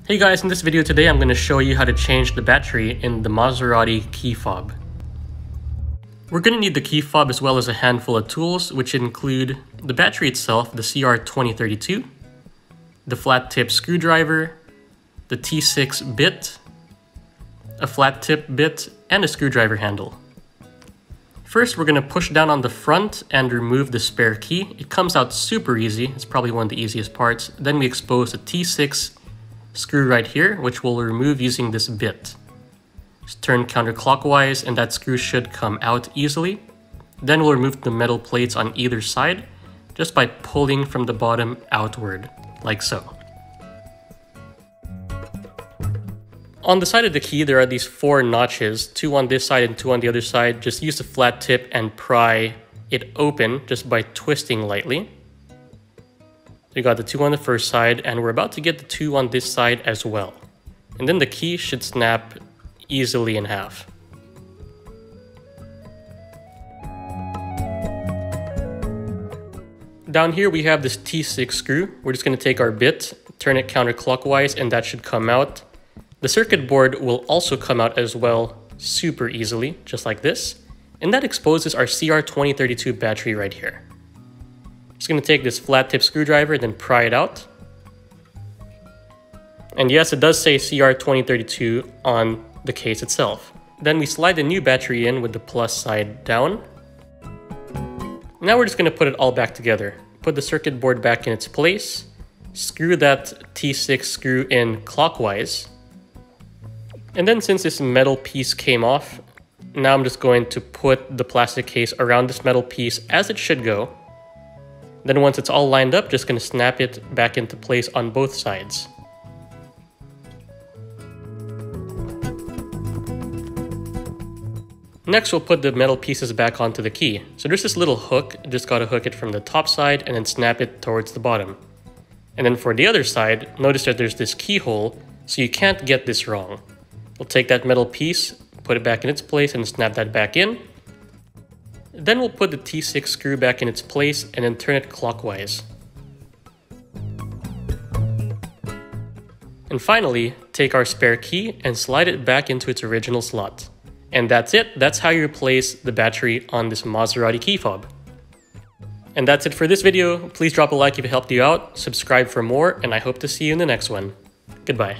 Hey guys, in this video today I'm going to show you how to change the battery in the Maserati key fob. We're going to need the key fob as well as a handful of tools, which include the battery itself, the CR2032, the flat tip screwdriver, the T6 bit, a flat tip bit, and a screwdriver handle. First, we're going to push down on the front and remove the spare key. It comes out super easy. It's probably one of the easiest parts. Then we expose the T6 screw right here, which we'll remove using this bit. Just turn counterclockwise and that screw should come out easily. Then we'll remove the metal plates on either side just by pulling from the bottom outward, like so. On the side of the key, there are these 4 notches, 2 on this side and 2 on the other side. Just use the flat tip and pry it open just by twisting lightly. We got the 2 on the first side, and we're about to get the 2 on this side as well. And then the key should snap easily in half. Down here we have this T6 screw. We're just going to take our bit, turn it counterclockwise, and that should come out. The circuit board will also come out as well, super easily, just like this. And that exposes our CR2032 battery right here. Just going to take this flat tip screwdriver, then pry it out. And yes, it does say CR2032 on the case itself. Then we slide the new battery in with the plus side down. Now we're just going to put it all back together. Put the circuit board back in its place. Screw that T6 screw in clockwise. And then since this metal piece came off, now I'm just going to put the plastic case around this metal piece as it should go. Then once it's all lined up, just going to snap it back into place on both sides. Next, we'll put the metal pieces back onto the key. So there's this little hook, just got to hook it from the top side and then snap it towards the bottom. And then for the other side, notice that there's this keyhole, so you can't get this wrong. We'll take that metal piece, put it back in its place and snap that back in. Then we'll put the T6 screw back in its place and then turn it clockwise. And finally, take our spare key and slide it back into its original slot. And that's it. That's how you replace the battery on this Maserati key fob. And that's it for this video. Please drop a like if it helped you out, subscribe for more, and I hope to see you in the next one. Goodbye.